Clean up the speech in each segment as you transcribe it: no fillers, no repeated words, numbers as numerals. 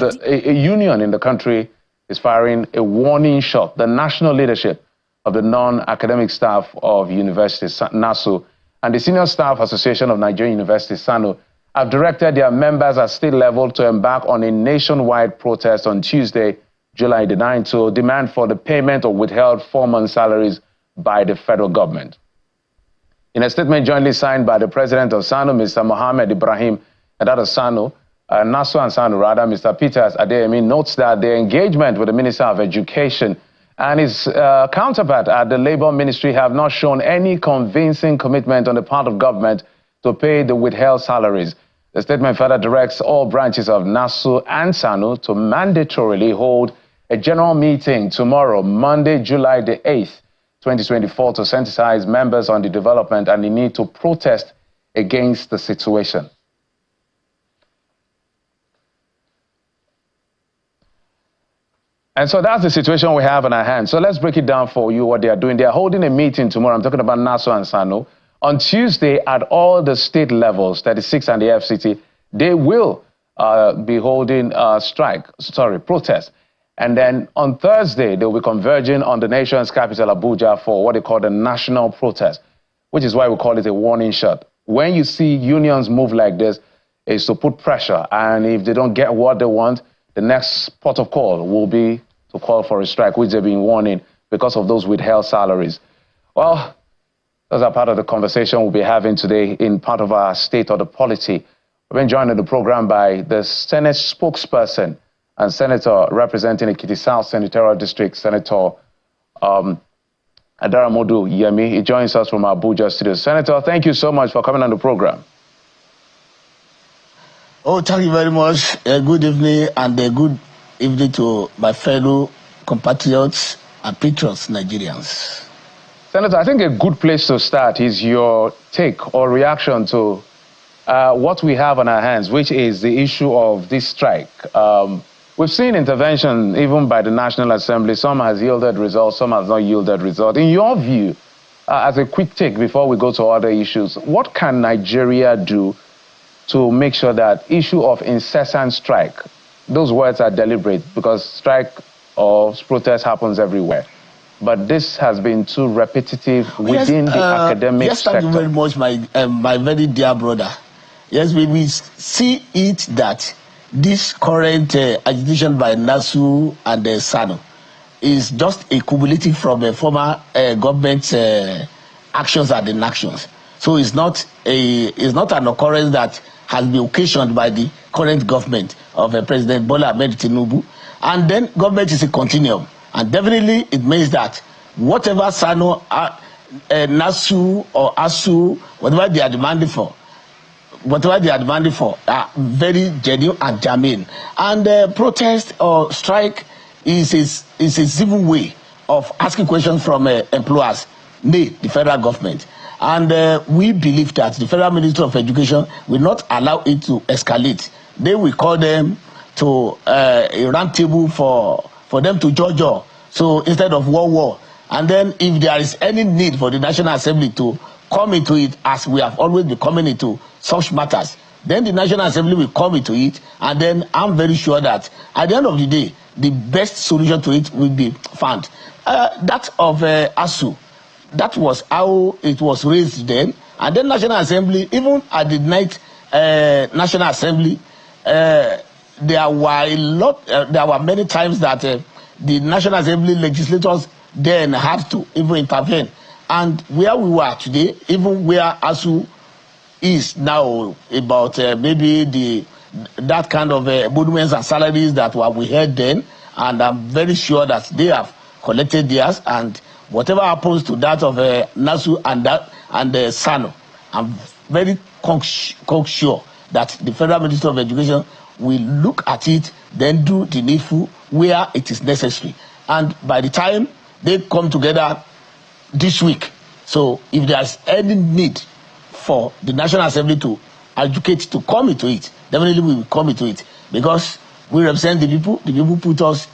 a union in the country is firing a warning shot. The national leadership of the non-academic staff of universities, NASS, and the Senior Staff Association of Nigerian Universities, SANU, have directed their members at state level to embark on a nationwide protest on Tuesday, July the 9th, to demand for the payment of withheld 4-month salaries by the federal government. In a statement jointly signed by the president of SANU, Mr. Mohammed Ibrahim, and that of SANU, NASS and SANU, rather, Mr. Peters Adeyemi, notes that their engagement with the Minister of Education and his counterpart at the Labour Ministry have not shown any convincing commitment on the part of government to pay the withheld salaries. The statement further directs all branches of NASS and SANU to mandatorily hold a general meeting tomorrow, Monday, July the 8th, 2024, to sensitize members on the development and the need to protest against the situation. And so that's the situation we have in our hands. So let's break it down for you what they are doing. They are holding a meeting tomorrow. I'm talking about NASS and SANU. On Tuesday, at all the state levels, 36 and the FCT, they will be holding protest. And then on Thursday, they'll be converging on the nation's capital, Abuja, for what they call the national protest, which is why we call it a warning shot. When you see unions move like this, it's to put pressure. And if they don't get what they want, the next port of call will be to call for a strike, which they've been warning because of those withheld salaries. Well, those are part of the conversation we'll be having today in part of our State of the Polity. We've been joined in the program by the Senate spokesperson and Senator representing Ekiti South Senatorial District, Senator Adaramodu Yemi. He joins us from Abuja studio. Senator, thank you so much for coming on the program. Oh, thank you very much. Good evening, and good evening to my fellow compatriots and patriots, Nigerians. Senator, I think a good place to start is your take or reaction to what we have on our hands, which is the issue of this strike. We've seen intervention even by the National Assembly. Some has yielded results, some has not yielded results. In your view, as a quick take before we go to other issues, what can Nigeria do to make sure that issue of incessant strike, those words are deliberate because strike or protest happens everywhere, but this has been too repetitive within the academic sector. Yes, thank you very much, my very dear brother. Yes, we see it that this current agitation by NASS and SANU is just a cumulative from a former government actions and inactions. So it's not an occurrence that has been occasioned by the current government of President Bola Ahmed Tinubu. And then government is a continuum. And definitely it means that whatever SANU, NASS or ASU, whatever they are demanding for, are very genuine and germane. And protest or strike is a civil way of asking questions from employers, nay, the federal government. And we believe that the Federal Ministry of Education will not allow it to escalate. They will call them to a round table for them to judge. So instead of war. And then if there is any need for the National Assembly to come into it, as we have always been coming into such matters, then the National Assembly will come into it. And then I'm very sure that at the end of the day, the best solution to it will be found. That of ASU. That was how it was raised then. And then National Assembly, even at the night National Assembly, there were many times that the National Assembly legislators then had to even intervene. And where we were today, even where ASU is now, about maybe that kind of monuments and salaries that we had then, and I'm very sure that they have collected theirs, and whatever happens to that of NASS and SANU, I'm very sure that the Federal Ministry of Education will look at it, then do the needful where it is necessary. And by the time they come together this week, so if there's any need for the National Assembly to educate, to come into it, definitely we will come into it, because we represent the people put us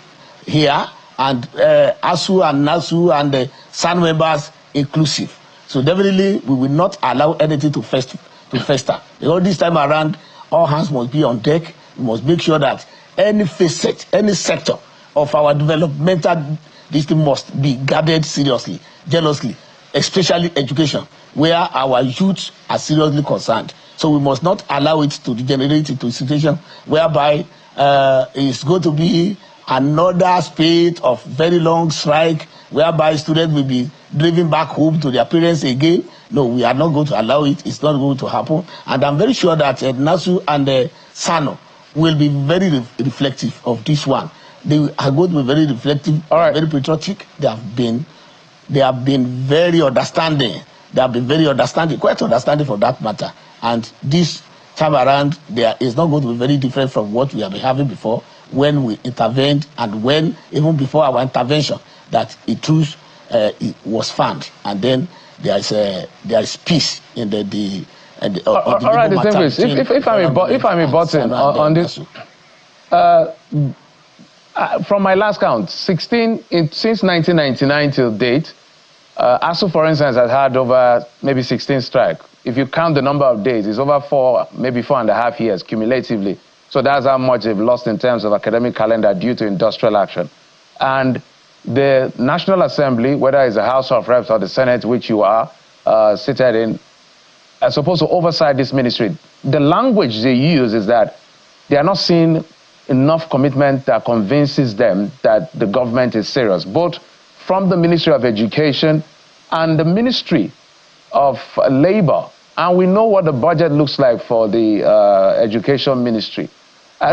here, and ASU and NASS and SAN members inclusive. So definitely we will not allow anything to fester. Because this time around, all hands must be on deck. We must make sure that any facet, any sector of our developmental district must be guarded seriously, jealously, especially education, where our youth are seriously concerned. So we must not allow it to degenerate into a situation whereby it's going to be another spate of very long strike, whereby students will be driven back home to their parents again. No, we are not going to allow it. It's not going to happen. And I'm very sure that NASS and SANO will be very reflective of this one. They are going to be very reflective, very patriotic. They have been very understanding. They have been very understanding, quite understanding for that matter. And this time around, there is not going to be very different from what we have been having before when we intervened, and when, even before our intervention, that a truce it was found. And then there is peace in the all right, if I may button on this, from my last count, since 1999 till date, ASU, for instance, has had over maybe 16 strikes. If you count the number of days, it's over 4, maybe 4.5 years cumulatively. So that's how much they've lost in terms of academic calendar due to industrial action. And the National Assembly, whether it's the House of Reps or the Senate, which you are seated in, are supposed to oversight this ministry. The language they use is that they are not seeing enough commitment that convinces them that the government is serious, both from the Ministry of Education and the Ministry of Labor. And we know what the budget looks like for the Education Ministry.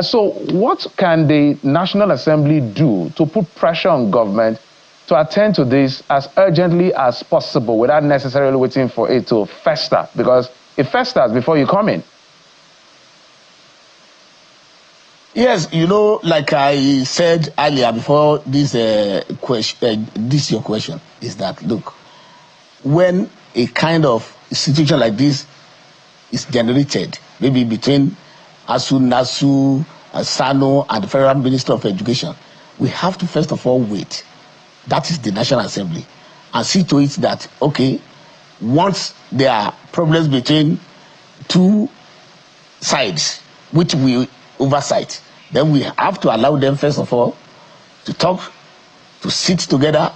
So what can the National Assembly do to put pressure on government to attend to this as urgently as possible without necessarily waiting for it to fester? Because it festers before you come in. Yes, you know, like I said earlier before this question, this your question, is that, look, when a kind of situation like this is generated, maybe between ASU, NASU, SANO, and the Federal Minister of Education, we have to first of all wait. That is the National Assembly, and see to it that, okay, once there are problems between two sides, which we oversight, then we have to allow them, first of all, to talk, to sit together,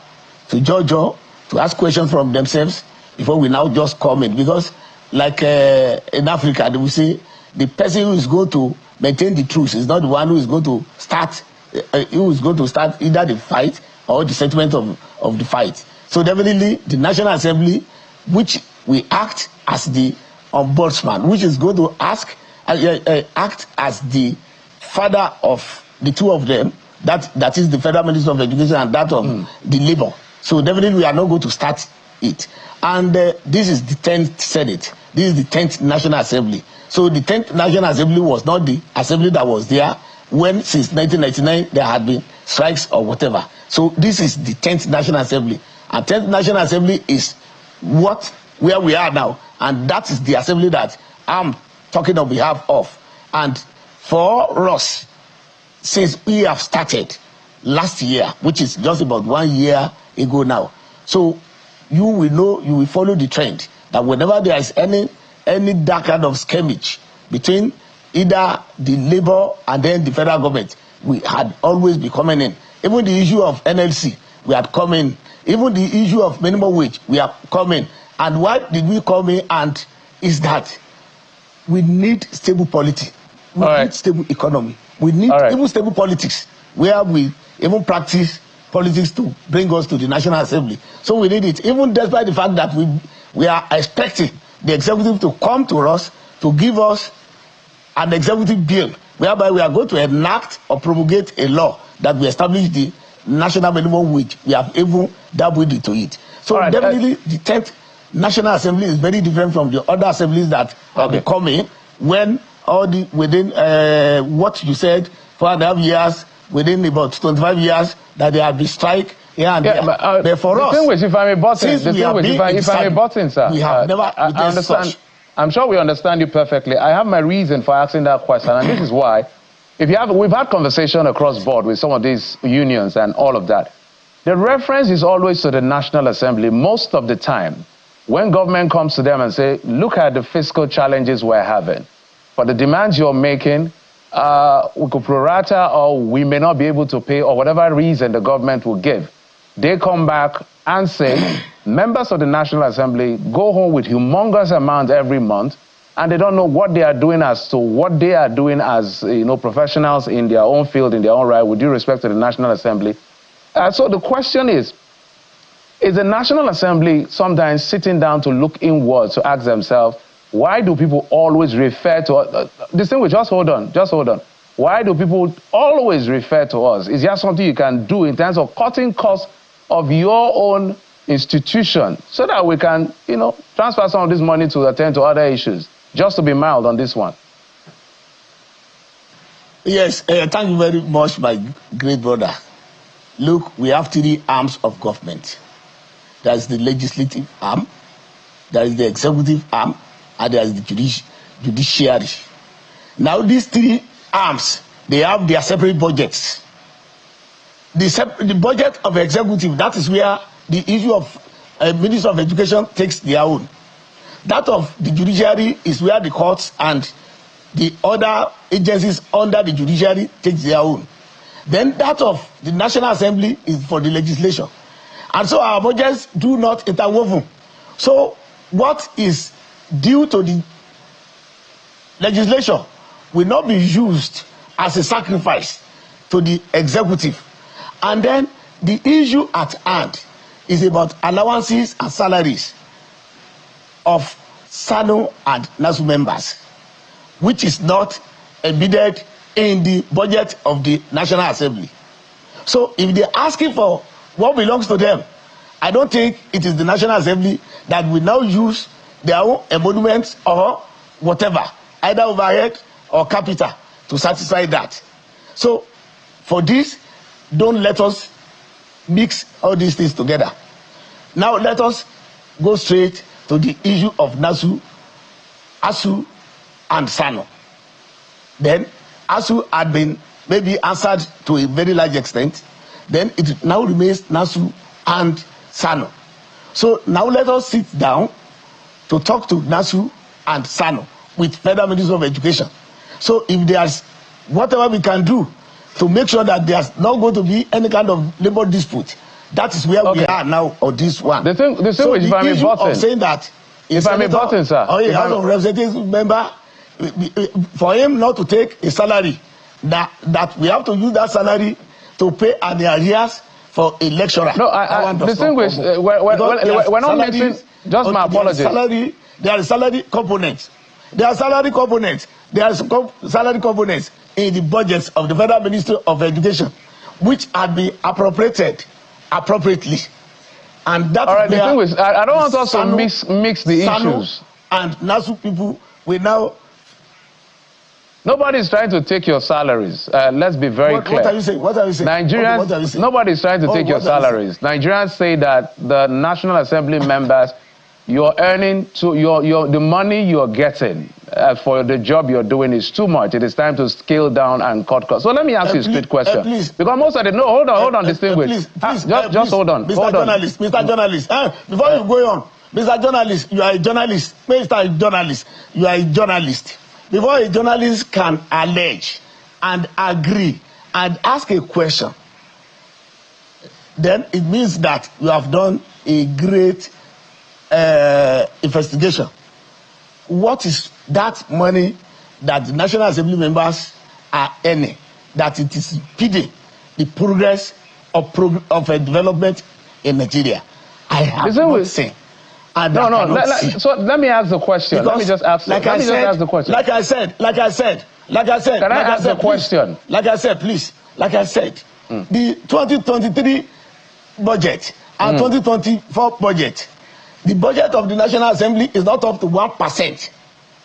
to judge, to ask questions from themselves before we now just comment. Because, like in Africa, they will say the person who is going to maintain the truth is not the one who is going to start, either the fight or the settlement of the fight. So definitely, the National Assembly, which we act as the ombudsman, which is going to act as the father of the two of them, that is the Federal Minister of Education and that of the Labor. So definitely we are not going to start it. And this is the 10th Senate. This is the 10th National Assembly. So the 10th National Assembly was not the assembly that was there when, since 1999, there had been strikes or whatever. So this is the 10th National Assembly. And 10th National Assembly is where we are now. And that is the assembly that I'm talking on behalf of. And for us, since we have started last year, which is just about 1 year ago now, so you will know, you will follow the trend that whenever there is any dark kind of skirmish between either the Labor and then the federal government, we had always been coming in. Even the issue of NLC, we had come in. Even the issue of minimum wage, we are coming. And why did we come in? And is that we need stable polity. We need stable economy. We need even stable politics, where we even practice politics to bring us to the National Assembly. So we need it, even despite the fact that we are expecting the executive to come to us to give us an executive bill, whereby we are going to enact or promulgate a law that will establish the national minimum wage. We have even dabbled into it. So definitely the 10th National Assembly is very different from the other assemblies that are becoming when within what you said, 4.5 years, within about 25 years, that there have been strike here and there. But for us, if I may button, sir, we have never I understand. I'm sure we understand you perfectly. I have my reason for asking that question, and this is why. We've had conversation across board with some of these unions and all of that. The reference is always to the National Assembly most of the time. When government comes to them and say, look at the fiscal challenges we're having, for the demands you're making, we could prorata, or we may not be able to pay, or whatever reason the government will give. They come back and say, members of the National Assembly go home with humongous amounts every month, and they don't know what they are doing as professionals in their own field, in their own right, with due respect to the National Assembly. So the question is the National Assembly sometimes sitting down to look inwards to ask themselves, why do people always refer to distinguish? Just hold on. Why do people always refer to us? Is there something you can do in terms of cutting costs of your own institution so that we can, transfer some of this money to attend to other issues? Just to be mild on this one. Yes, thank you very much, my great brother. Look, we have 3 arms of government. There is the legislative arm, there is the executive arm, and there is the judiciary. Now, these 3 arms, they have their separate budgets. The budget of executive, that is where the issue of Minister of Education takes their own. That of the judiciary is where the courts and the other agencies under the judiciary takes their own. Then that of the National Assembly is for the legislation. And so our budgets do not interwoven. So what is due to the legislation will not be used as a sacrifice to the executive. And then the issue at hand is about allowances and salaries of SANO and NASS members, which is not embedded in the budget of the National Assembly. So if they're asking for what belongs to them, I don't think it is the National Assembly that will now use their own emoluments or whatever, either overhead or capital, to satisfy that. So for this, don't let us mix all these things together. Now let us go straight to the issue of NASU, ASU, and SANO. Then ASU had been maybe answered to a very large extent. Then it now remains NASU and SANO. So now let us sit down to talk to NASU and SANO with Federal Ministry of Education. So if there's whatever we can do to make sure that there's not going to be any kind of labor dispute, that is where we are now on this one. The thing so which, if I may button, of saying that if I may button, sir, or a House of Representatives member, for him not to take a salary, that we have to use that salary to pay an arrears for a lecturer. No, distinguish. We're not mixing. Just my apologies. There are salary components. There are salary components. There are salary components in the budgets of the Federal Ministry of Education, which had been appropriated appropriately. And that all right, distinguish. I don't want us to mix the issues. And NASU people will now. Nobody is trying to take your salaries. Let's be very clear. What are you saying? What are you saying? Nigerians, what are you saying? Nobody is trying to take your salaries. Nigerians say that the National Assembly members, you're earning the money you're getting for the job you're doing is too much. It is time to scale down and cut costs. So let me ask you a straight question. Please. Because most of the hold on, distinguished. Just hold on. Mr. Journalist, Mr. Journalist. Before you go on, Mr. Journalist, you are a journalist. Mr. Journalist, you are a journalist. Before a journalist can allege and agree and ask a question, then it means that you have done a great investigation. What is that money that the National Assembly members are earning, that it is impeding the progress of a development in Nigeria? I have not seen. So let me ask the question. Because let me just ask the question. Like I said. Can I ask the question? Like I said, please. Like I said, the 2023 budget and 2024 budget, the budget of the National Assembly is not up to 1%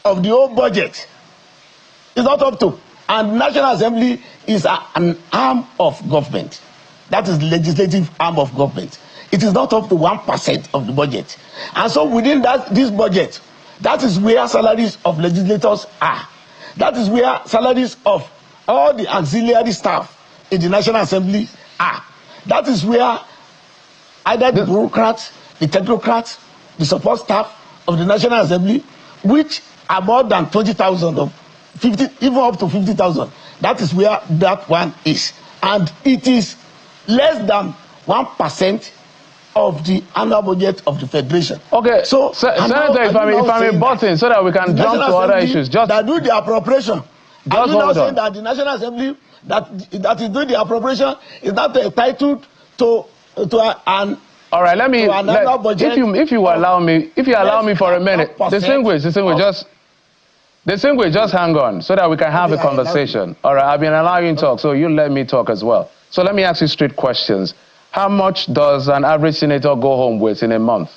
of the whole budget. It's not up to. And the National Assembly is an arm of government. That is the legislative arm of government. It is not up to 1% of the budget. And so within this budget, that is where salaries of legislators are. That is where salaries of all the auxiliary staff in the National Assembly are. That is where either the bureaucrats, the technocrats, the support staff of the National Assembly, which are more than 20,000 of 50, even up to 50,000. That is where that one is. And it is less than 1% of the annual budget of the Federation. Okay, so Senator, if I'm button so that we can jump to other issues. Just that do the appropriation. Are you now saying that the National Assembly that is doing the appropriation is not entitled to an all right, if you allow me for a minute, distinguish, just hang on so that we can have a conversation. All right, I've been allowing you to talk, so you let me talk as well. So let me ask you straight questions. How much does an average senator go home with in a month?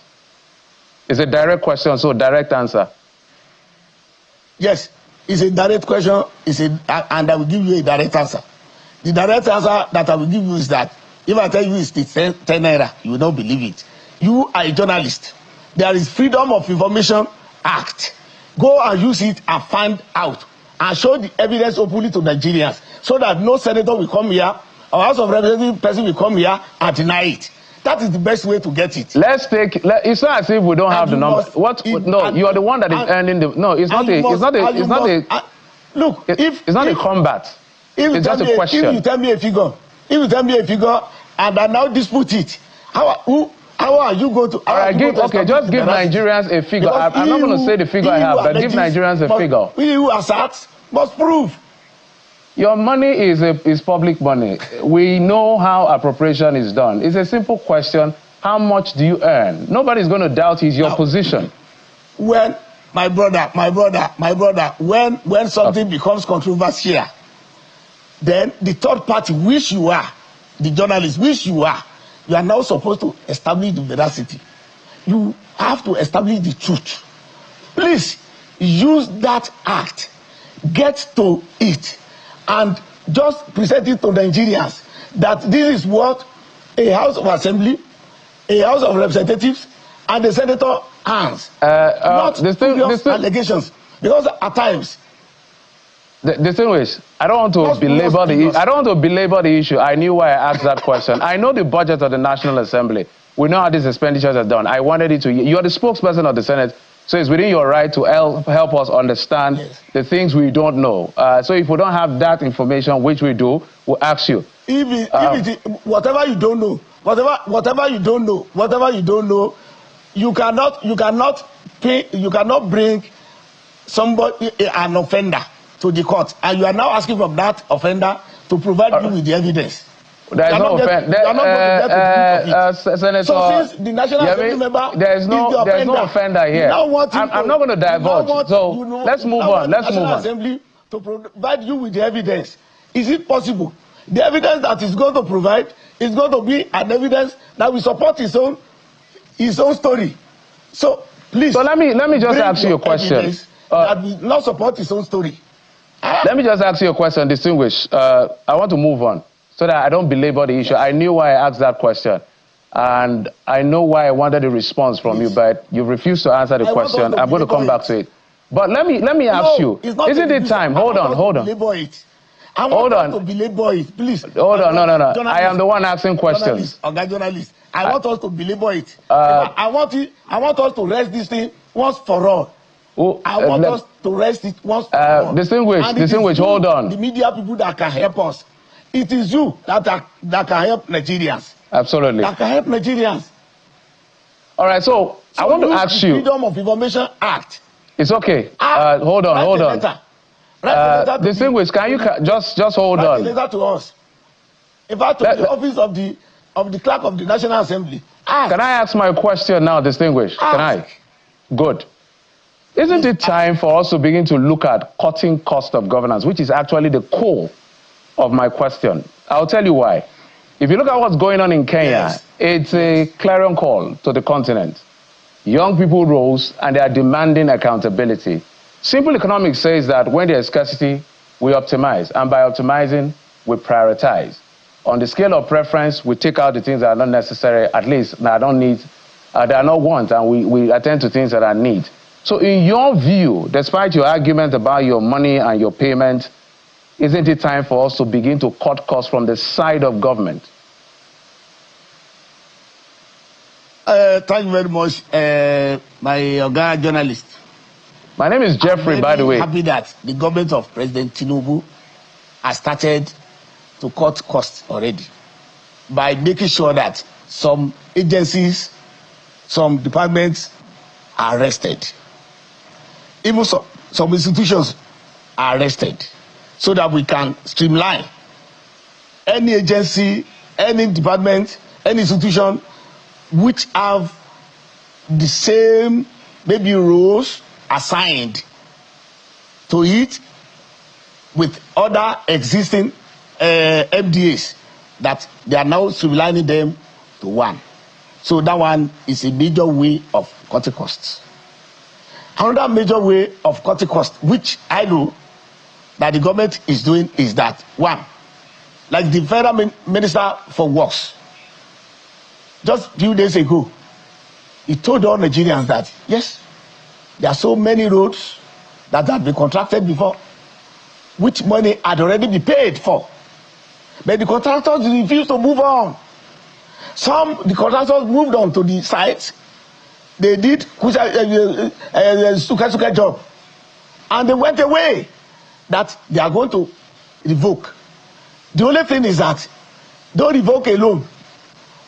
It's a direct question, so direct answer. Yes, it's a direct question, and I will give you a direct answer. The direct answer that I will give you is that if I tell you it's the 10 naira, you will not believe it. You are a journalist. There is Freedom of Information Act. Go and use it and find out and show the evidence openly to Nigerians so that no senator will come here or House of Representatives person will come here and deny it. That is the best way to get it. It's not as if we don't have the number. You are the one that is earning the. No, it's not a. Look, it's not a combat. It's just a question. If you tell me a figure, and I now dispute it, how are you going to? All right, just give Nigerians a figure. I'm not going to say the figure I have, but give Nigerians a figure. We who assert must prove. Your money is public money. We know how appropriation is done. It's a simple question. How much do you earn? Nobody's going to doubt your position. When my brother, when something becomes controversial, then the third party, which you are, the journalist, which you are now supposed to establish the veracity. You have to establish the truth. Please use that act, get to it, and just present it to Nigerians that this is what a House of Assembly, a House of Representatives, and the Senator hands. Not allegations, because at times. Distinguished, I don't want to belabor the issue. I knew why I asked that question. I know the budget of the National Assembly. We know how these expenditures are done. I wanted it to. You are the spokesperson of the Senate, so it's within your right to help us understand the things we don't know. So if we don't have that information, which we do, we'll ask you. Whatever you don't know, you cannot bring somebody, an offender, to the court, and you are now asking from that offender to provide you with the evidence. There is no offender. Senator, so since the National Assembly member there is no offender here. I'm not going to divulge. So let's move on. Let's move on. Assembly to provide you with the evidence. Is it possible? The evidence that is going to provide is going to be an evidence that will support his own story. So please. So let me just ask you a question. That will not support his own story. Let me just ask you a question, distinguished. I want to move on so that I don't belabor the issue. I knew why I asked that question, and I know why I wanted a response from you, but you refused to answer the question. I'm going to come back to it. But let me ask you, isn't it time? Hold on. Hold on. Hold on. Please. Hold on. No. I am the one asking questions. Journalist. I want us to belabor it. I want us to rest this thing once for all. I want us to rest it once for all. Distinguished, hold on. The media people that can help us. It is you that can help Nigerians. Absolutely. That can help Nigerians. All right, so I want to ask you. Freedom of Information Act. It's okay. Hold on. Distinguished, can you just hold on? Write a letter to us. In fact, to the office of the clerk of the National Assembly. Ask. Can I ask my question now, distinguished? Ask. Can I? Good. Isn't it time for us to begin to look at cutting cost of governance, which is actually the core of my question? I'll tell you why. If you look at what's going on in Kenya, it's a clarion call to the continent. Young people rose and they are demanding accountability. Simple economics says that when there's scarcity, we optimize. And by optimizing, we prioritize. On the scale of preference, we take out the things that are not necessary, at least that I don't need, that are not want, and we attend to things that I need. So in your view, despite your argument about your money and your payment, isn't it time for us to begin to cut costs from the side of government? Thank you very much, my journalist. My name is Jeffrey, by the way. I'm happy that the government of President Tinubu has started to cut costs already by making sure that some agencies, some departments are arrested. Even some institutions are arrested so that we can streamline any agency, any department, any institution which have the same maybe roles assigned to it with other existing MDAs, that they are now streamlining them to one. So that one is a major way of cutting costs. Another major way of cutting costs, which I know that the government is doing, is that one, like the Federal Minister for Works, just a few days ago, he told all Nigerians that yes, there are so many roads that have been contracted before, which money had already been paid for, but the contractors refused to move on. The contractors moved on to the sites. They did suka job, and they went away. That they are going to revoke. The only thing is that don't revoke a loan.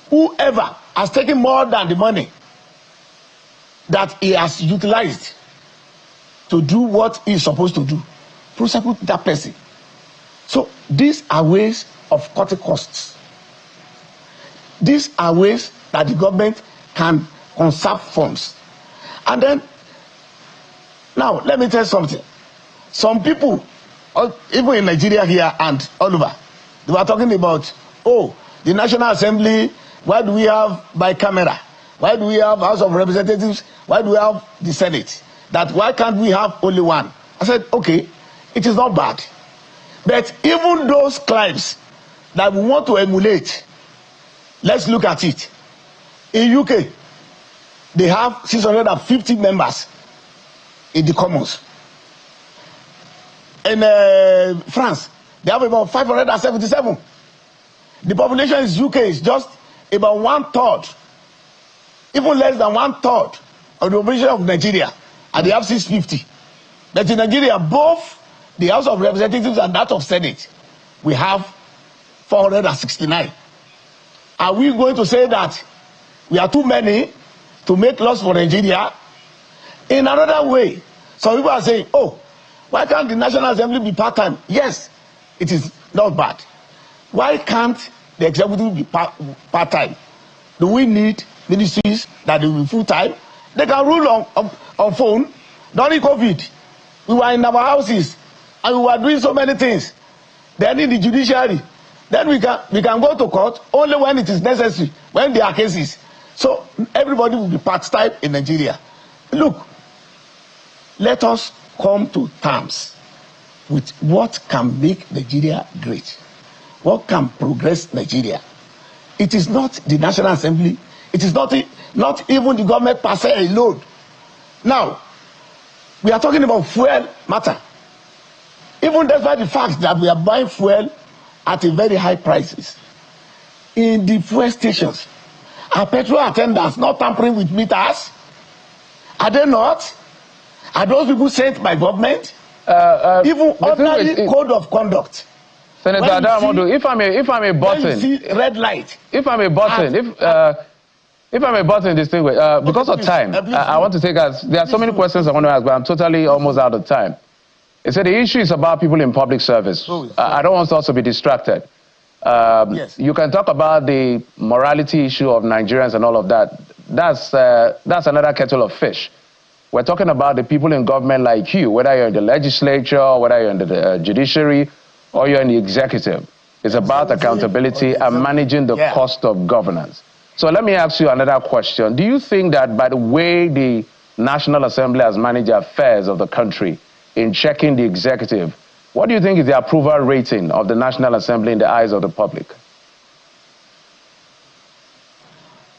Whoever has taken more than the money that he has utilized to do what he is supposed to do, prosecute that person. So these are ways of cutting costs. These are ways that the government can conserve funds. And then, now let me tell you something. Some people, even in Nigeria here and all over, they were talking about, oh, the National Assembly, why do we have bicameral? Why do we have House of Representatives? Why do we have the Senate? That why can't we have only one? I said, okay, it is not bad. But even those climes that we want to emulate, let's look at it. In UK, they have 650 members in the Commons. In France, they have about 577. The population in UK is just about 1/3, even less than 1/3 of the population of Nigeria, and they have 650. But in Nigeria, both the House of Representatives and that of Senate, we have 469. Are we going to say that we are too many to make laws for Nigeria? In another way, some people are saying, oh, why can't the National Assembly be part-time? Yes, it is not bad. Why can't the executive be part-time? Do we need ministries that will be full-time? They can rule on phone. During COVID, we were in our houses and we were doing so many things. Then in the judiciary, then we can go to court only when it is necessary, when there are cases. So everybody will be part-time in Nigeria. Look, let us come to terms with what can make Nigeria great, what can progress Nigeria. It is not the National Assembly, it is not even the government per se alone. Now, we are talking about fuel matter. Even despite the fact that we are buying fuel at a very high prices, in the fuel stations, are petrol attendants not tampering with meters? Are they not? Are those people sent by government? Even ordinary code of conduct. Senator Adamodu, if I'm a button, see red light. If I'm a button, if I'm a button, distinguished, because of time, I want to take us. There are so many questions I want to ask, but I'm totally almost out of time. It said the issue is about people in public service. I don't want us to be distracted. Yes. You can talk about the morality issue of Nigerians and all of that. That's another kettle of fish. We're talking about the people in government like you, whether you're in the legislature, whether you're in the judiciary, or you're in the executive. It's about accountability and managing the cost of governance. So let me ask you another question. Do you think that by the way the National Assembly has managed the affairs of the country in checking the executive, what do you think is the approval rating of the National Assembly in the eyes of the public?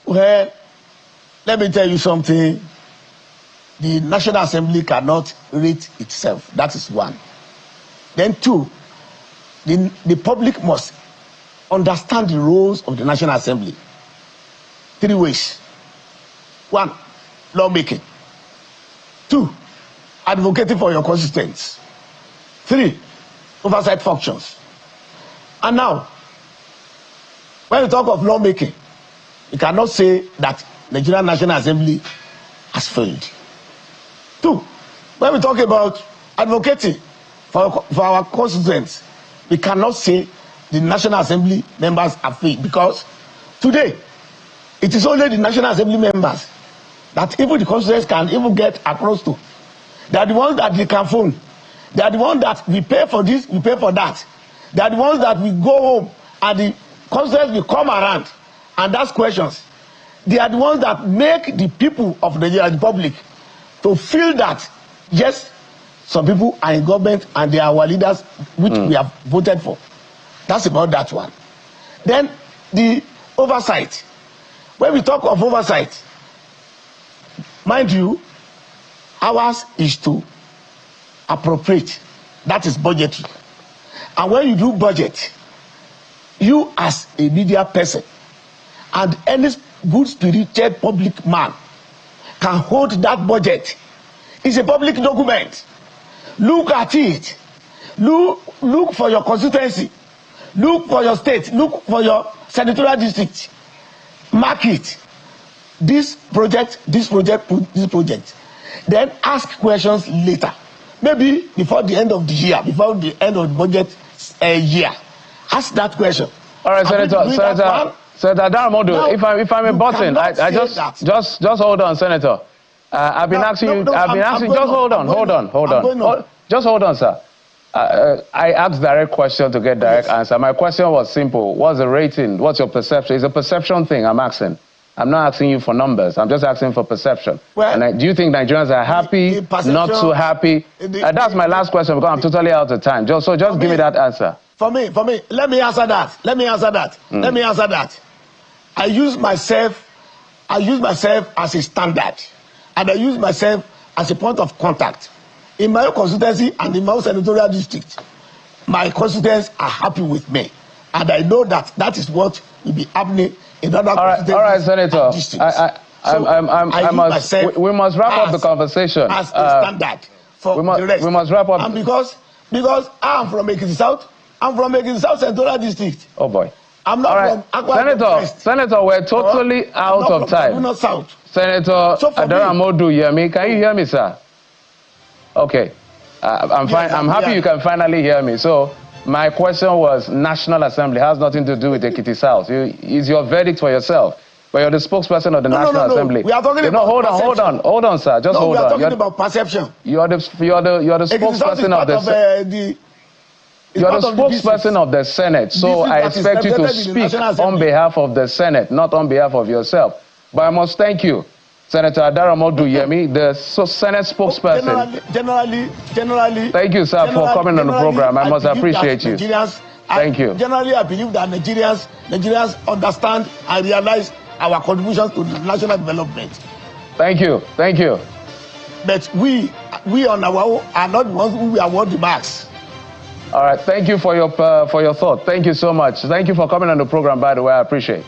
Well, let me tell you something. The National Assembly cannot rate itself. That is one. Then two, the public must understand the roles of the National Assembly. 3 ways. 1, lawmaking. 2, advocating for your constituents. 3, oversight functions. And now, when we talk of lawmaking, you cannot say that Nigerian National Assembly has failed. 2, when we talk about advocating for our constituents, we cannot say the National Assembly members have failed, because today, it is only the National Assembly members that even the constituents can even get across to. They are the ones that they can phone. They are the ones that we pay for this, we pay for that. They are the ones that we go home and the constituents will come around and ask questions. They are the ones that make the people of the public to feel that, yes, some people are in government and they are our leaders, which we have voted for. That's about that one. Then the oversight. When we talk of oversight, mind you, ours is to appropriate. That is budgetary. And when you do budget, you as a media person and any good spirited public man can hold that budget. It's a public document. Look at it. Look for your constituency. Look for your state. Look for your senatorial district. Mark it. This project. Then ask questions later. Maybe before the end of the year, before the end of the budget year. Ask that question. All right, Senator Daramodu, if I'm a button, I just hold on, Senator. I've been asking you. Just hold on. Just hold on, sir. I asked direct question to get direct answer. My question was simple. What's the rating? What's your perception? It's a perception thing I'm asking. I'm not asking you for numbers. I'm just asking for perception. Well, and do you think Nigerians are happy, not so happy? That's my last question because I'm totally out of time. Just give me that answer. For me, let me answer that. I use myself as a standard, and I use myself as a point of contact. In my constituency and in my senatorial district, my constituents are happy with me, and I know that that is what will be happening in other constituencies. All right, Senator. We must wrap up the conversation. As a standard for the rest. We must wrap up. And because I'm from Ekiti South, I'm from Ekiti South Senatorial District. Oh boy. I'm not from Akwa. Senator, we're totally out of time. Not South. Senator Daramodu Yemi, can you hear me, sir? Okay. I'm fine. I'm happy you can finally hear me. So my question was National Assembly. It has nothing to do with Ekiti South. It's your verdict for yourself. But you're the spokesperson of the National Assembly. We are talking about hold on, sir. Just hold on. We are talking about perception. You're the spokesperson of the You're the spokesperson of the Senate, so I expect you to speak on behalf of the Senate, not on behalf of yourself. But I must thank you, Senator Daramodu Yemi, the Senate spokesperson. Generally. Thank you, sir, for coming on the program. I must appreciate you. Thank you. Generally, I believe that Nigerians understand and realize our contributions to national development. Thank you. But we on our own are not the ones who award the marks. All right. Thank you for your thought. Thank you so much. Thank you for coming on the program, by the way. I appreciate it.